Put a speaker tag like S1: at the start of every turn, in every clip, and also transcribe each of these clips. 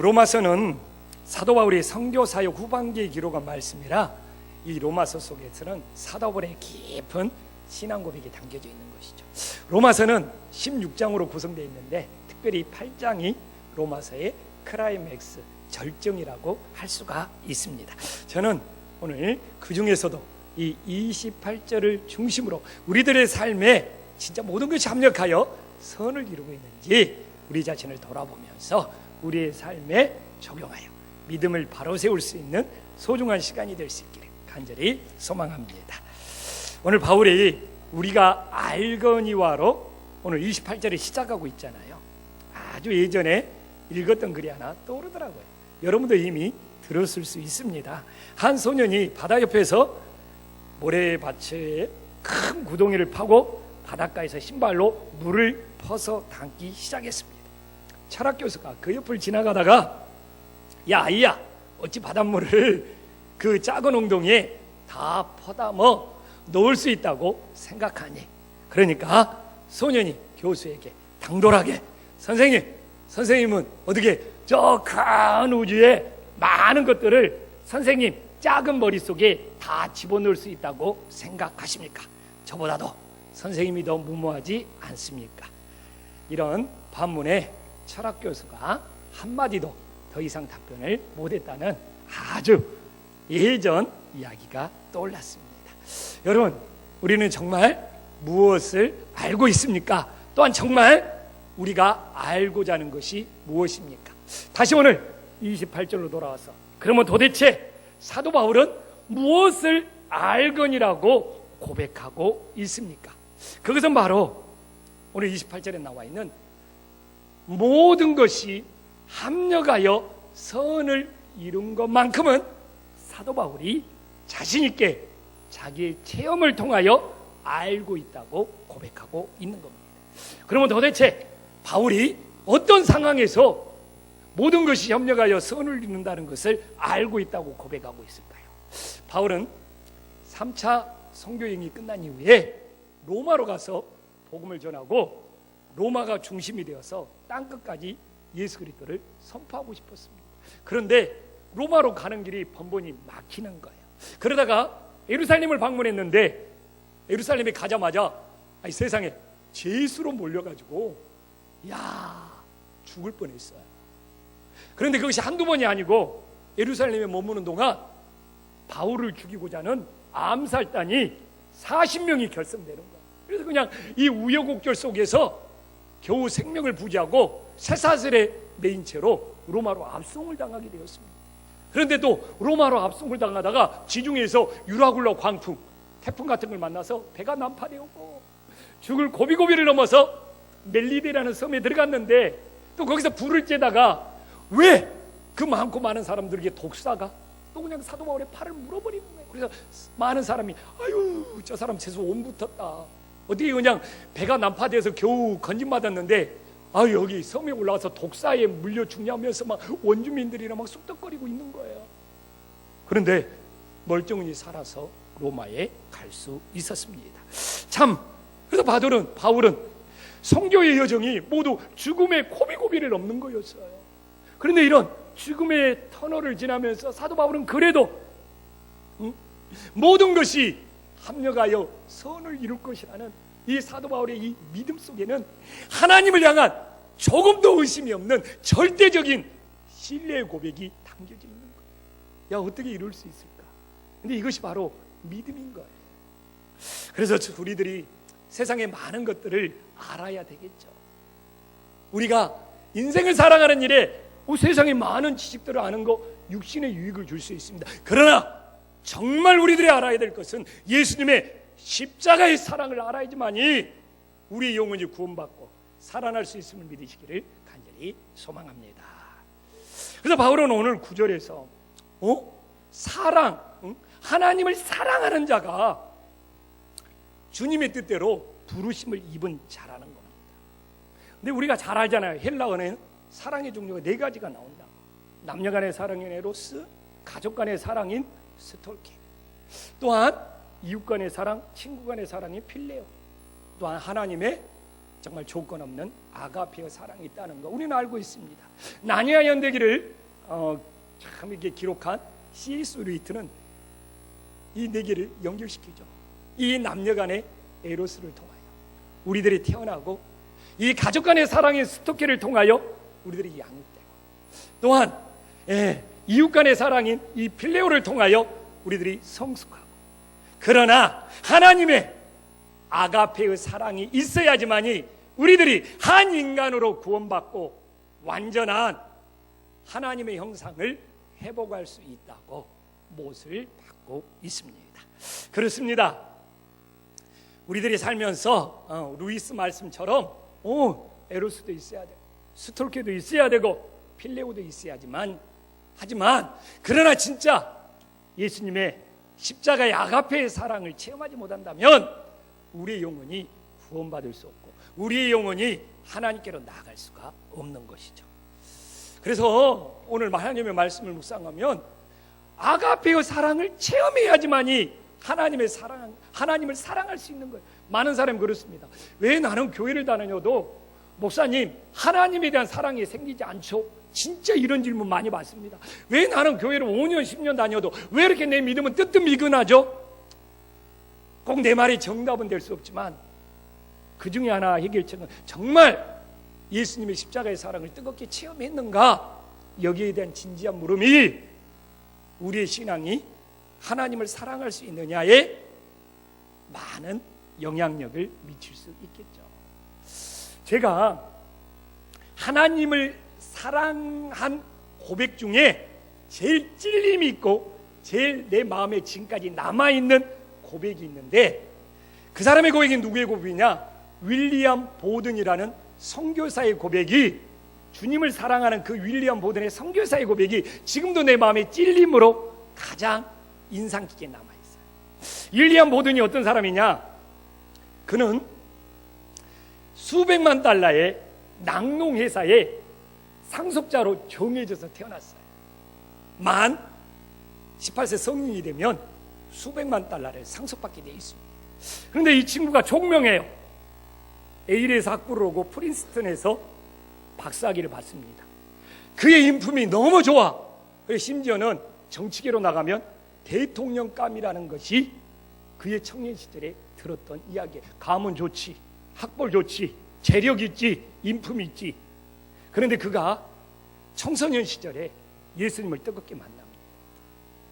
S1: 로마서는 사도 바울의 선교 사역 후반기에 기록한 말씀이라 이 로마서 속에서는 사도 바울의 깊은 신앙 고백이 담겨져 있는 것이죠. 로마서는 16장으로 구성되어 있는데 특별히 8장이 로마서의 클라이맥스, 절정이라고 할 수가 있습니다. 저는 오늘 그 중에서도 이 28절을 중심으로 우리들의 삶에 진짜 모든 것이 합력하여 선을 이루고 있는지 우리 자신을 돌아보면서 우리의 삶에 적용하여 믿음을 바로 세울 수 있는 소중한 시간이 될 수 있기를 간절히 소망합니다. 오늘 바울이 우리가 알거니와로 오늘 28절에 시작하고 있잖아요. 아주 예전에 읽었던 글이 하나 떠오르더라고요. 여러분도 이미 들었을 수 있습니다. 한 소년이 바다 옆에서 모래밭에 큰 구덩이를 파고 바닷가에서 신발로 물을 퍼서 담기 시작했습니다. 철학 교수가 그 옆을 지나가다가 야 아이야, 어찌 바닷물을 그 작은 웅덩이에 다 퍼담아 넣을 수 있다고 생각하니? 그러니까 소년이 교수에게 당돌하게 선생님은 어떻게 저 큰 우주에 많은 것들을 선생님 작은 머릿속에 다 집어넣을 수 있다고 생각하십니까? 저보다도 선생님이 더 무모하지 않습니까? 이런 반문에 철학 교수가 한마디도 더 이상 답변을 못했다는 아주 예전 이야기가 떠올랐습니다. 여러분, 우리는 정말 무엇을 알고 있습니까? 또한 정말 우리가 알고자 하는 것이 무엇입니까? 다시 오늘 28절로 돌아와서 그러면 도대체 사도 바울은 무엇을 알거니라고 고백하고 있습니까? 그것은 바로 오늘 28절에 나와 있는 모든 것이 합력하여 선을 이룬 것만큼은 사도 바울이 자신 있게 자기의 체험을 통하여 알고 있다고 고백하고 있는 겁니다. 그러면 도대체 바울이 어떤 상황에서 모든 것이 협력하여 선을 이룬다는 것을 알고 있다고 고백하고 있을까요? 바울은 3차 선교행이 끝난 이후에 로마로 가서 복음을 전하고 로마가 중심이 되어서 땅끝까지 예수 그리스도를 선포하고 싶었습니다. 그런데 로마로 가는 길이 번번이 막히는 거예요. 그러다가 예루살렘을 방문했는데 예루살렘에 가자마자 세상에 죄수로 몰려가지고 죽을 뻔했어요. 그런데 그것이 한두 번이 아니고 예루살렘에 머무는 동안 바울을 죽이고자 하는 암살단이 40명이 결성되는 거예요. 그래서 그냥 이 우여곡절 속에서 겨우 생명을 부지하고 쇠사슬에 매인 채로 로마로 압송을 당하게 되었습니다. 그런데 또 로마로 압송을 당하다가 지중해에서 유라굴로 광풍, 태풍 같은 걸 만나서 배가 난파되었고 죽을 고비고비를 넘어서 멜리데라는 섬에 들어갔는데 또 거기서 불을 쬐다가 왜 그 많고 많은 사람들에게 독사가 또 그냥 사도 바울의 팔을 물어버리는 거예요. 그래서 많은 사람이 아유 저 사람 재수 온 붙었다. 어떻게 그냥 배가 난파돼서 겨우 건진받았는데 여기 섬에 올라가서 독사에 물려 죽냐면서 막 원주민들이랑 막 쑥덕거리고 있는 거예요. 그런데 멀쩡히 살아서 로마에 갈 수 있었습니다. 참 그래서 바울은 선교의 여정이 모두 죽음의 고비고비를 넘는 거였어요. 그런데 이런 죽음의 터널을 지나면서 사도 바울은 그래도 모든 것이 합력하여 선을 이룰 것이라는 이 사도 바울의 이 믿음 속에는 하나님을 향한 조금도 의심이 없는 절대적인 신뢰의 고백이 담겨져 있는 거예요. 어떻게 이룰 수 있을까? 근데 이것이 바로 믿음인 거예요. 그래서 우리들이 세상의 많은 것들을 알아야 되겠죠. 우리가 인생을 살아가는 일에 세상의 많은 지식들을 아는 거 육신의 유익을 줄 수 있습니다. 그러나 정말 우리들이 알아야 될 것은 예수님의 십자가의 사랑을 알아야지만이 우리의 영혼이 구원받고 살아날 수 있음을 믿으시기를 간절히 소망합니다. 그래서 바울은 오늘 9절에서 사랑, 하나님을 사랑하는 자가 주님의 뜻대로 부르심을 입은 자라는 겁니다. 근데 우리가 잘 알잖아요. 헬라어는 사랑의 종류가 4가지가 나온다. 남녀 간의 사랑인 에로스, 가족 간의 사랑인 스톨케, 또한 이웃 간의 사랑, 친구 간의 사랑인 필레오, 또한 하나님의 정말 조건 없는 아가페의 사랑이 있다는 거 우리는 알고 있습니다. 나니아 연대기를 참 이렇게 기록한 C.S. 루이트는 이 네 개를 연결시키죠. 이 남녀 간의 에로스를 통하여 우리들이 태어나고, 이 가족 간의 사랑의 스토키를 통하여 우리들이 양육되고, 또한 이웃 간의 사랑인 이 필레오를 통하여 우리들이 성숙하고, 그러나 하나님의 아가페의 사랑이 있어야지만이 우리들이 한 인간으로 구원받고 완전한 하나님의 형상을 회복할 수 있다고 못을 받고 있습니다. 그렇습니다. 우리들이 살면서 루이스 말씀처럼 에로스도 있어야 되고, 스톨케도 있어야 되고, 필레오도 있어야지만, 하지만 그러나 진짜 예수님의 십자가의 아가페의 사랑을 체험하지 못한다면 우리의 영혼이 구원받을 수 없고, 우리의 영혼이 하나님께로 나아갈 수가 없는 것이죠. 그래서 오늘 하나님의 말씀을 묵상하면 아가페의 사랑을 체험해야지만이 하나님을 사랑할 수 있는 거예요. 많은 사람이 그렇습니다. 왜 나는 교회를 다녀도 목사님 하나님에 대한 사랑이 생기지 않죠? 진짜 이런 질문 많이 받습니다. 왜 나는 교회를 5년 10년 다녀도 왜 이렇게 내 믿음은 뜨뜻미근하죠? 꼭 내 말이 정답은 될 수 없지만 그 중에 하나 해결책은 정말 예수님의 십자가의 사랑을 뜨겁게 체험했는가? 여기에 대한 진지한 물음이 우리의 신앙이 하나님을 사랑할 수 있느냐에 많은 영향력을 미칠 수 있겠죠. 제가 하나님을 사랑한 고백 중에 제일 찔림이 있고 제일 내 마음에 지금까지 남아있는 고백이 있는데, 그 사람의 고백이 누구의 고백이냐? 윌리엄 보든이라는 선교사의 고백이, 주님을 사랑하는 그 윌리엄 보든의 선교사의 고백이 지금도 내 마음에 찔림으로 가장 인상 깊게 남아있어요. 윌리엄 보든이 어떤 사람이냐? 그는 수백만 달러의 낙농회사의 상속자로 정해져서 태어났어요. 만 18세 성인이 되면 수백만 달러를 상속받게 되어 있습니다. 그런데 이 친구가 총명해요. 에일에서 학부를 오고 프린스턴에서 박사학위를 받습니다. 그의 인품이 너무 좋아. 심지어는 정치계로 나가면 대통령감이라는 것이 그의 청년 시절에 들었던 이야기예요. 가문 좋지, 학벌 좋지, 재력 있지, 인품 있지. 그런데 그가 청소년 시절에 예수님을 뜨겁게 만납니다.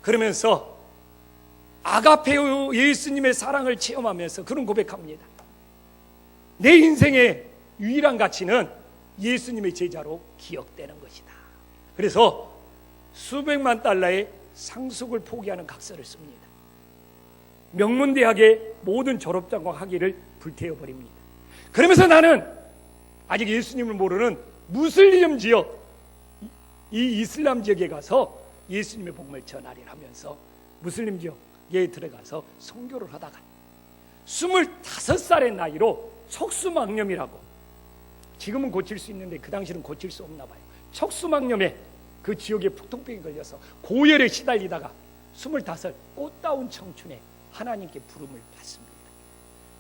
S1: 그러면서 아가페오 예수님의 사랑을 체험하면서 그런 고백합니다. 내 인생의 유일한 가치는 예수님의 제자로 기억되는 것이다. 그래서 수백만 달러의 상속을 포기하는 각서를 씁니다. 명문대학의 모든 졸업장과 학위를 불태워버립니다. 그러면서 나는 아직 예수님을 모르는 무슬림 지역, 이 이슬람 지역에 가서 예수님의 복음을 전하리라 하면서 무슬림 지역에 들어가서 선교를 하다가 25살의 나이로 척수막염이라고, 지금은 고칠 수 있는데 그 당시는 고칠 수 없나 봐요. 척수막염에 그 지역에 북통병이 걸려서 고열에 시달리다가 25 꽃다운 청춘에 하나님께 부름을 받습니다.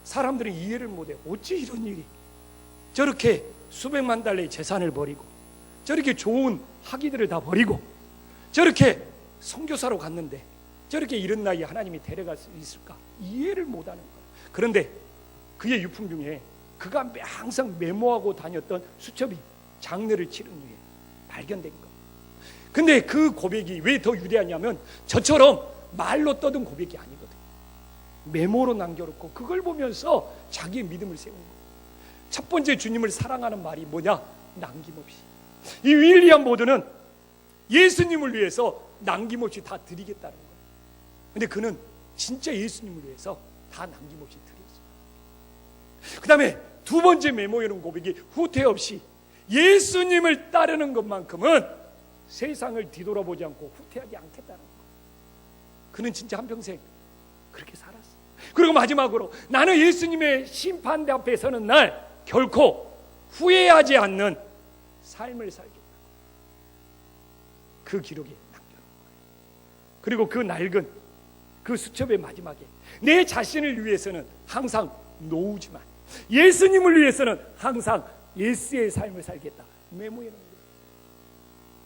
S1: 사람들은 이해를 못해요. 어찌 이런 일이, 저렇게 수백만 달러의 재산을 버리고 저렇게 좋은 학위들을 다 버리고 저렇게 선교사로 갔는데 저렇게 이른 나이에 하나님이 데려갈 수 있을까? 이해를 못하는 거예요. 그런데 그의 유품 중에 그가 항상 메모하고 다녔던 수첩이 장례를 치른 후에 발견된 거. 근데 그 고백이 왜 더 유대하냐면 저처럼 말로 떠든 고백이 아니거든요. 메모로 남겨놓고 그걸 보면서 자기의 믿음을 세운 거예요. 첫 번째 주님을 사랑하는 말이 뭐냐? 남김없이. 이 윌리엄 보드는 예수님을 위해서 남김없이 다 드리겠다는 거예요. 근데 그는 진짜 예수님을 위해서 다 남김없이 드렸어요. 그 다음에 두 번째 메모해놓은 고백이 후퇴 없이 예수님을 따르는 것만큼은 세상을 뒤돌아보지 않고 후퇴하지 않겠다는 거예요. 그는 진짜 한평생 그렇게 살았어요. 그리고 마지막으로 나는 예수님의 심판대 앞에 서는 날 결코 후회하지 않는 삶을 살겠다. 그 기록에 남겨놓은 거예요. 그리고 그 낡은 그 수첩의 마지막에 내 자신을 위해서는 항상 노우지만 예수님을 위해서는 항상 예수의 삶을 살겠다 메모해 놓은 거예요.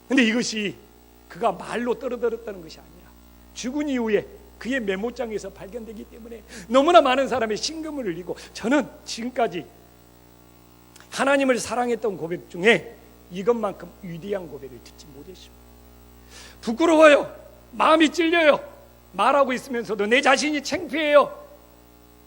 S1: 근데 이것이 그가 말로 떨어들었다는 것이 아니라 죽은 이후에 그의 메모장에서 발견되기 때문에 너무나 많은 사람의 심금을 울리고, 저는 지금까지 하나님을 사랑했던 고백 중에 이것만큼 위대한 고백을 듣지 못했습니다. 부끄러워요. 마음이 찔려요. 말하고 있으면서도 내 자신이 창피해요.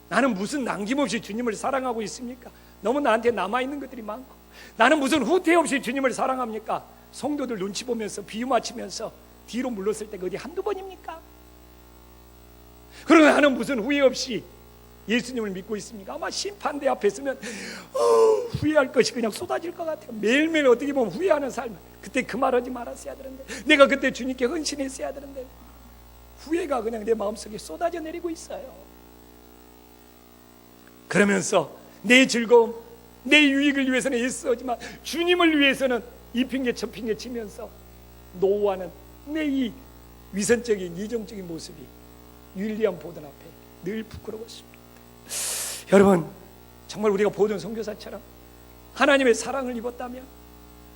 S1: 나는 무슨 남김없이 주님을 사랑하고 있습니까? 너무 나한테 남아있는 것들이 많고, 나는 무슨 후퇴 없이 주님을 사랑합니까? 성도들 눈치 보면서 비유 맞추면서 뒤로 물렀을 때가 어디 한두 번입니까? 그러나 나는 무슨 후회 없이 예수님을 믿고 있습니까? 아마 심판대 앞에 서면 후회할 것이 그냥 쏟아질 것 같아요. 매일매일 어떻게 보면 후회하는 삶. 그때 그 말하지 말았어야 되는데, 내가 그때 주님께 헌신했어야 되는데, 후회가 그냥 내 마음속에 쏟아져 내리고 있어요. 그러면서 내 즐거움, 내 유익을 위해서는 애쓰지만 주님을 위해서는 이 핑계 저 핑계 치면서 노후하는 내 이 위선적인 이정적인 모습이 윌리엄 보든 앞에 늘 부끄러웠습니다. 여러분, 정말 우리가 보던 선교사처럼 하나님의 사랑을 입었다면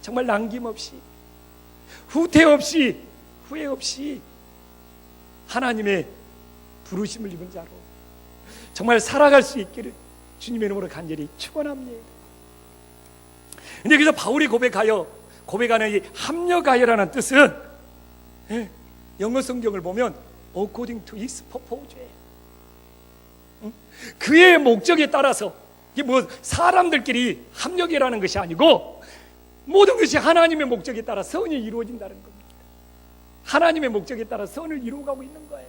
S1: 정말 남김없이, 후퇴 없이, 후회 없이 하나님의 부르심을 입은 자로 정말 살아갈 수 있기를 주님의 이름으로 간절히 축원합니다. 근데 그래서 바울이 고백하는 이 합력하여라는 뜻은, 영어 성경을 보면 according to his purpose, 그의 목적에 따라서, 이게 뭐 사람들끼리 합력이라는 것이 아니고 모든 것이 하나님의 목적에 따라 선이 이루어진다는 겁니다. 하나님의 목적에 따라 선을 이루어가고 있는 거예요.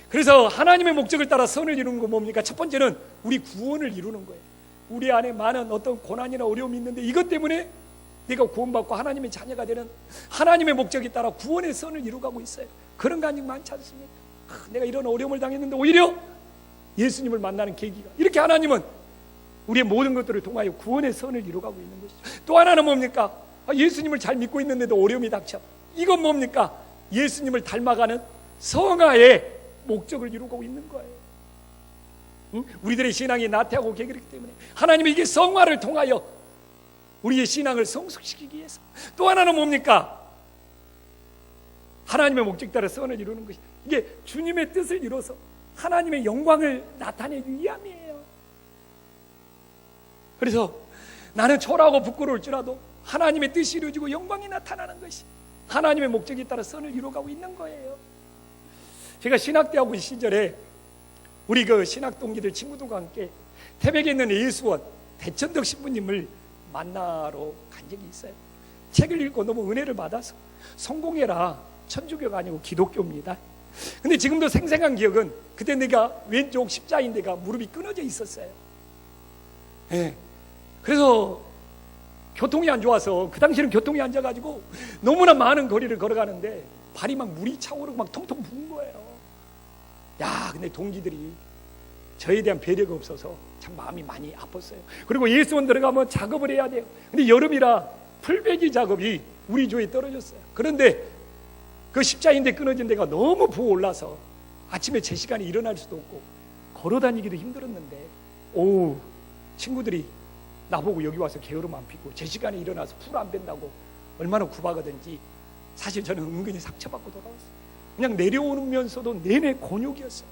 S1: 그래서 하나님의 목적을 따라 선을 이루는 건 뭡니까? 첫 번째는 우리 구원을 이루는 거예요. 우리 안에 많은 어떤 고난이나 어려움이 있는데 이것 때문에 내가 구원받고 하나님의 자녀가 되는 하나님의 목적에 따라 구원의 선을 이루어가고 있어요. 그런 간증 많지 않습니까? 내가 이런 어려움을 당했는데 오히려 예수님을 만나는 계기가, 이렇게 하나님은 우리의 모든 것들을 통하여 구원의 선을 이루어가고 있는 것이죠. 또 하나는 뭡니까? 예수님을 잘 믿고 있는데도 어려움이 닥쳐. 이건 뭡니까? 예수님을 닮아가는 성화의 목적을 이루고 있는 거예요. 우리들의 신앙이 나태하고 게으르기 때문에 하나님이 이게 성화를 통하여 우리의 신앙을 성숙시키기 위해서. 또 하나는 뭡니까? 하나님의 목적 따라 선을 이루는 것이, 이게 주님의 뜻을 이뤄서 하나님의 영광을 나타내기 위함이에요. 그래서 나는 초라하고 부끄러울지라도 하나님의 뜻이 이루어지고 영광이 나타나는 것이 하나님의 목적에 따라 선을 이루어가고 있는 거예요. 제가 신학대학원 시절에 우리 그 신학 동기들 친구들과 함께 태백에 있는 예수원 대천덕 신부님을 만나러 간 적이 있어요. 책을 읽고 너무 은혜를 받아서, 성공해라, 천주교가 아니고 기독교입니다. 근데 지금도 생생한 기억은 그때 내가 왼쪽 십자인대가 무릎이 끊어져 있었어요. 그래서 교통이 안 좋아서, 그 당시에는 교통이 안 좋아가지고 너무나 많은 거리를 걸어가는데 발이 막 물이 차오르고 막 통통 부은 거예요. 근데 동기들이 저에 대한 배려가 없어서 참 마음이 많이 아팠어요. 그리고 예수원 들어가면 작업을 해야 돼요. 근데 여름이라 풀베기 작업이 우리 조에 떨어졌어요. 그런데 그 십자인대 끊어진 데가 너무 부어올라서 아침에 제 시간에 일어날 수도 없고 걸어다니기도 힘들었는데, 오후 친구들이 나보고 여기 와서 게으름 안 피고 제 시간에 일어나서 풀 안 뺀다고 얼마나 구박하든지, 사실 저는 은근히 상처받고 돌아왔어요. 그냥 내려오면서도 내내 곤욕이었어요.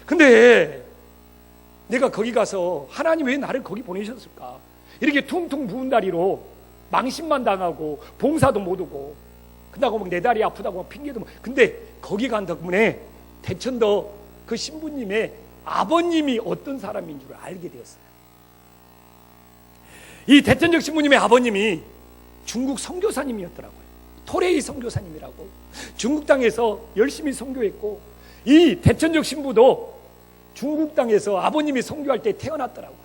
S1: 근데 내가 거기 가서 하나님 왜 나를 거기 보내셨을까? 이렇게 퉁퉁 부은 다리로 망신만 당하고 봉사도 못 오고, 그다고 막 내 다리 아프다고 막 핑계도 막. 근데 거기 간 덕분에 대천도 그 신부님의 아버님이 어떤 사람인 줄 알게 되었어요. 이 대천적 신부님의 아버님이 중국 선교사님이었더라고요. 토레이 선교사님이라고 중국 땅에서 열심히 선교했고, 이 대천적 신부도 중국 땅에서 아버님이 선교할 때 태어났더라고요.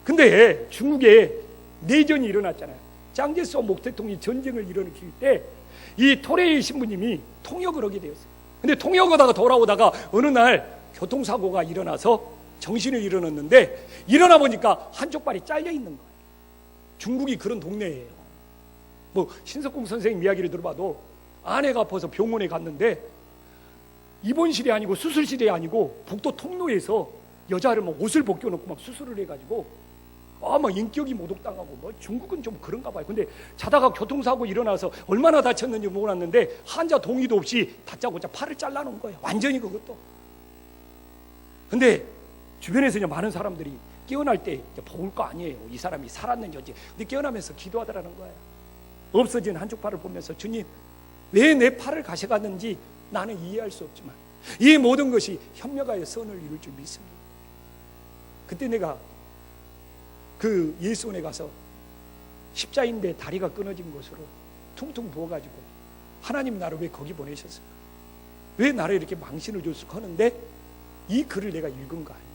S1: 근데 중국에 내전이 일어났잖아요. 짱제스와 목태통이 전쟁을 일으킬 때 이 토레이 신부님이 통역을 하게 되었어요. 근데 통역하다가 돌아오다가 어느 날 교통사고가 일어나서 정신을 잃어놨는데, 일어나 보니까 한쪽 발이 잘려 있는 거예요. 중국이 그런 동네예요. 뭐 신석공 선생님 이야기를 들어봐도 아내가 아파서 병원에 갔는데 입원실이 아니고 수술실이 아니고 복도 통로에서 여자를 막 옷을 벗겨놓고 막 수술을 해가지고 막 인격이 모독당하고 뭐 중국은 좀 그런가 봐요. 근데 자다가 교통사고 일어나서 얼마나 다쳤는지 몰랐는데 환자 동의도 없이 다짜고짜 팔을 잘라놓은 거예요. 완전히 그것도. 근데 주변에서 이제 많은 사람들이 깨어날 때 이제 볼 거 아니에요. 이 사람이 살았는지 어찌. 근데 깨어나면서 기도하더라는 거예요. 없어진 한쪽 팔을 보면서 주님, 왜 내 팔을 가져갔는지 나는 이해할 수 없지만 이 모든 것이 협력하여 선을 이룰 줄 믿습니다. 그때 내가 그 예수원에 가서 십자인대 다리가 끊어진 곳으로 퉁퉁 부어가지고 하나님 나를 왜 거기 보내셨을까? 왜 나를 이렇게 망신을 줬을까 하는데 이 글을 내가 읽은 거 아니에요.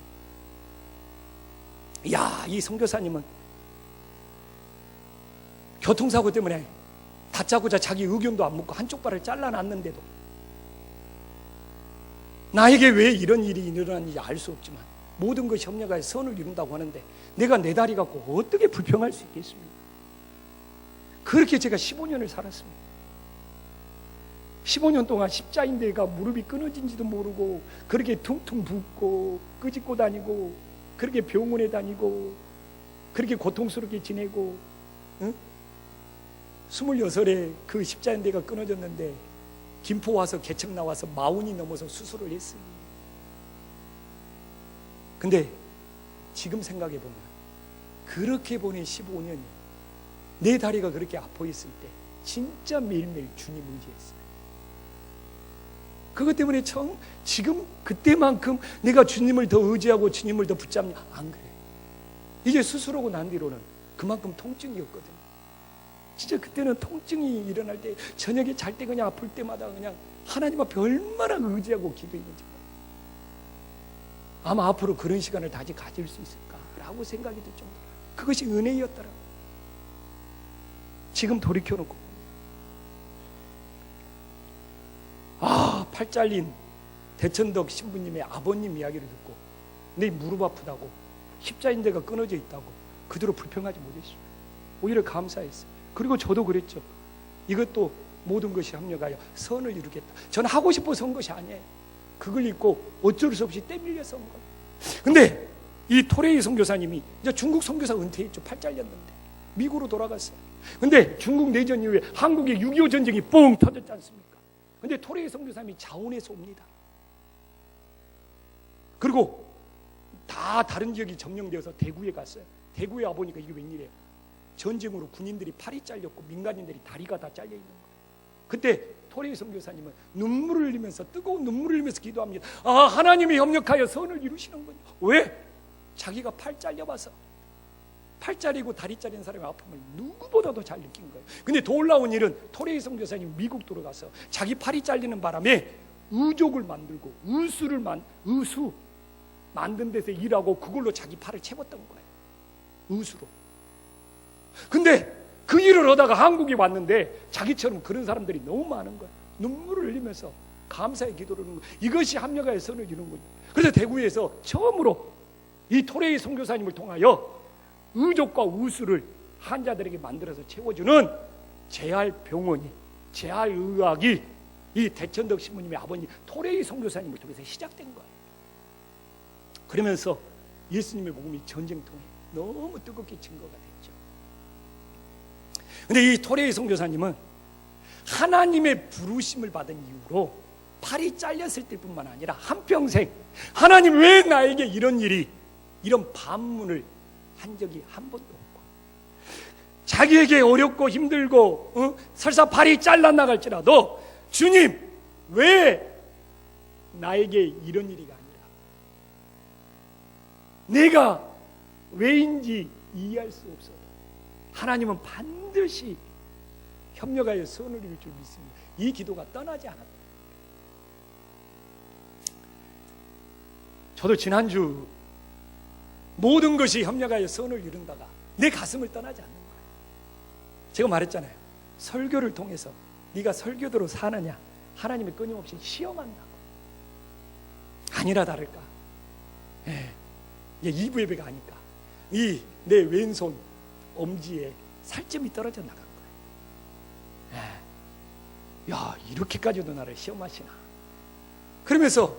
S1: 이야, 이 선교사님은 교통사고 때문에 다짜고짜 자기 의견도 안 묻고 한쪽 발을 잘라놨는데도 나에게 왜 이런 일이 일어났는지 알 수 없지만 모든 것이 협력하여 선을 이룬다고 하는데 내가 내 다리 갖고 어떻게 불평할 수 있겠습니까? 그렇게 제가 15년을 살았습니다. 15년 동안 십자인대가 무릎이 끊어진지도 모르고 그렇게 퉁퉁 붓고 끄집고 다니고 그렇게 병원에 다니고 그렇게 고통스럽게 지내고, 응? 26에 그 십자인대가 끊어졌는데 김포 와서 개척 나와서 40이 넘어서 수술을 했으니. 근데 지금 생각해 보면 그렇게 보낸 15년이 내 다리가 그렇게 아파 있을 때 진짜 매일매일 주님 의지했어요. 그것 때문에 지금 그때만큼 내가 주님을 더 의지하고 주님을 더 붙잡냐? 안 그래. 이제 수술하고 난 뒤로는 그만큼 통증이었거든요. 진짜 그때는 통증이 일어날 때 저녁에 잘 때 그냥 아플 때마다 그냥 하나님 앞에 얼마나 의지하고 기도했는지 몰라요. 아마 앞으로 그런 시간을 다시 가질 수 있을까라고 생각이 들 정도로 그것이 은혜였더라고요. 지금 돌이켜놓고 팔 잘린 대천덕 신부님의 아버님 이야기를 듣고 내 무릎 아프다고 십자인대가 끊어져 있다고 그대로 불평하지 못했어요. 오히려 감사했어요. 그리고 저도 그랬죠. 이것도 모든 것이 합력하여 선을 이루겠다. 저는 하고 싶어서 한 것이 아니에요. 그걸 읽고 어쩔 수 없이 때밀려서 한 거예요. 근데 이 토레이 선교사님이 이제 중국 선교사 은퇴했죠. 팔 잘렸는데 미국으로 돌아갔어요. 근데 중국 내전 이후에 한국에 6.25 전쟁이 뻥 터졌지 않습니까? 근데 토레이 선교사님이 자원해서 옵니다. 그리고 다 다른 지역이 점령되어서 대구에 갔어요. 대구에 와보니까 이게 웬일이에요? 전쟁으로 군인들이 팔이 잘렸고 민간인들이 다리가 다 잘려 있는 거예요. 그때 토레이 선교사님은 눈물을 흘리면서 뜨거운 눈물을 흘리면서 기도합니다. 하나님이 협력하여 선을 이루시는군요. 왜? 자기가 팔 잘려봐서 팔 잘리고 다리 잘린 사람의 아픔을 누구보다도 잘 느낀 거예요. 근데 더 놀라운 일은 토레이 선교사님 미국 돌아가서 자기 팔이 잘리는 바람에 의족을 만들고 의수 만든 데서 일하고 그걸로 자기 팔을 채웠던 거예요. 의수로. 근데 그 일을 하다가 한국에 왔는데 자기처럼 그런 사람들이 너무 많은 거예요. 눈물을 흘리면서 감사의 기도를 하는 거예요. 이것이 합력하여 선을 이루는군요. 그래서 대구에서 처음으로 이 토레이 선교사님을 통하여 의족과 우수를 환자들에게 만들어서 채워주는 재활병원이, 재활의학이 이 대천덕 신부님의 아버님 토레이 선교사님을 통해서 시작된 거예요. 그러면서 예수님의 복음이 전쟁통에 너무 뜨겁게 증거가 됐죠. 근데 이 토레이 선교사님은 하나님의 부르심을 받은 이후로 팔이 잘렸을 때뿐만 아니라 한평생 하나님 왜 나에게 이런 일이, 이런 반문을 한 적이 한 번도 없고, 자기에게 어렵고 힘들고 설사 발이 잘라나갈지라도 주님 왜 나에게 이런 일이 아니라 내가 왜인지 이해할 수 없어도 하나님은 반드시 협력하여 선을 이룰 줄 믿습니다. 이 기도가 떠나지 않았다. 저도 지난주 모든 것이 협력하여 선을 이룬다가 내 가슴을 떠나지 않는 거예요. 제가 말했잖아요. 설교를 통해서 네가 설교대로 사느냐 하나님이 끊임없이 시험한다고. 아니라 다를까, 이제 2부 예배가 아니까 이 내 왼손 엄지에 살점이 떨어져 나간 거예요. 야, 이렇게까지도 나를 시험하시나. 그러면서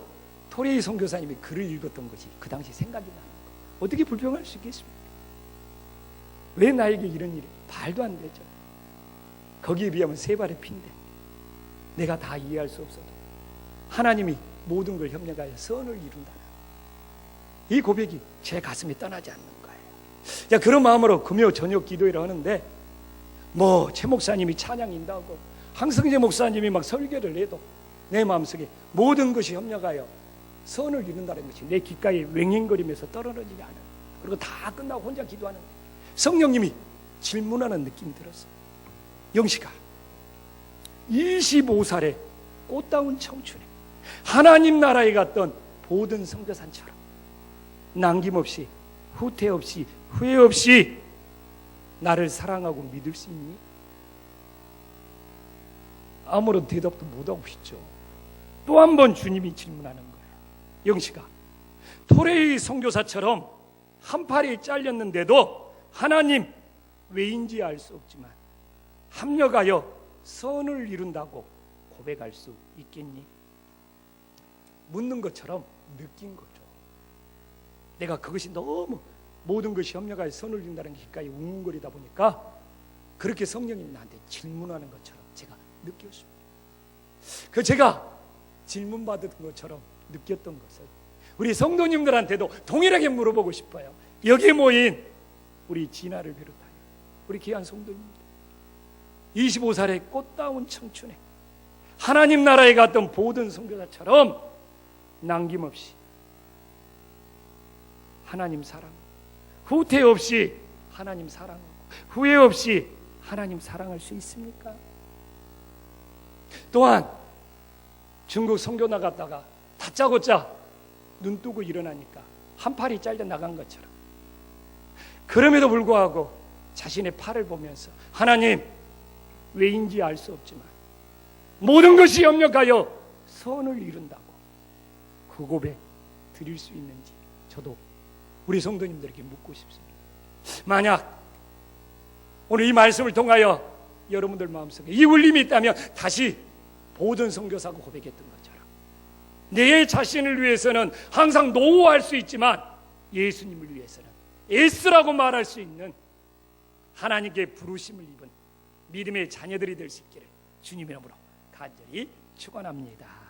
S1: 토레이 선교사님이 글을 읽었던 것이 그 당시 생각이 나는 거예요. 어떻게 불평할 수 있겠습니까? 왜 나에게 이런 일이? 말도 안 되죠. 거기에 비하면 세 발의 피인데 내가 다 이해할 수 없어도 하나님이 모든 걸 협력하여 선을 이룬다는 이 고백이 제 가슴에 떠나지 않는 거예요. 자, 그런 마음으로 금요 저녁 기도회를 하는데 최 목사님이 찬양 인도하고 황성재 목사님이 막 설교를 해도 내 마음속에 모든 것이 협력하여 선을 이룬다는 것이 내 귓가에 웽웽거리면서 떨어지지 않아요. 그리고 다 끝나고 혼자 기도하는데 성령님이 질문하는 느낌이 들었어요. 영식아, 25살의 꽃다운 청춘에 하나님 나라에 갔던 모든 선교사처럼 남김없이 후퇴 없이 후회 없이 나를 사랑하고 믿을 수 있니? 아무런 대답도 못하고 있죠. 또 한 번 주님이 질문하는 거예요. 영식아, 토레이 선교사처럼 한 팔이 잘렸는데도 하나님 왜인지 알 수 없지만 합력하여 선을 이룬다고 고백할 수 있겠니? 묻는 것처럼 느낀 거죠. 내가 그것이 너무 모든 것이 협력하여 선을 이룬다는 게 귓가에 웅웅거리다 보니까 그렇게 성령님이 나한테 질문하는 것처럼 제가 느꼈습니다. 제가 질문받은 것처럼 느꼈던 것을 우리 성도님들한테도 동일하게 물어보고 싶어요. 여기에 모인 우리 진아를 비롯하여 우리 귀한 성도님들, 25살의 꽃다운 청춘에 하나님 나라에 갔던 모든 선교사처럼 남김없이 하나님 사랑하고 후퇴 없이 하나님 사랑하고 후회 없이 하나님 사랑할 수 있습니까? 또한 중국 선교 나갔다가 다짜고짜 눈 뜨고 일어나니까 한 팔이 잘려 나간 것처럼 그럼에도 불구하고 자신의 팔을 보면서 하나님 왜인지 알 수 없지만 모든 것이 협력하여 선을 이룬다고 그 고백 드릴 수 있는지 저도 우리 성도님들에게 묻고 싶습니다. 만약 오늘 이 말씀을 통하여 여러분들 마음속에 이 울림이 있다면 다시 모든 선교사가 고백했던 것처럼 내 자신을 위해서는 항상 노후할 수 있지만 예수님을 위해서는 에스라고 말할 수 있는 하나님께 부르심을 입은 믿음의 자녀들이 될 수 있기를 주님의 이름으로 간절히 축원합니다.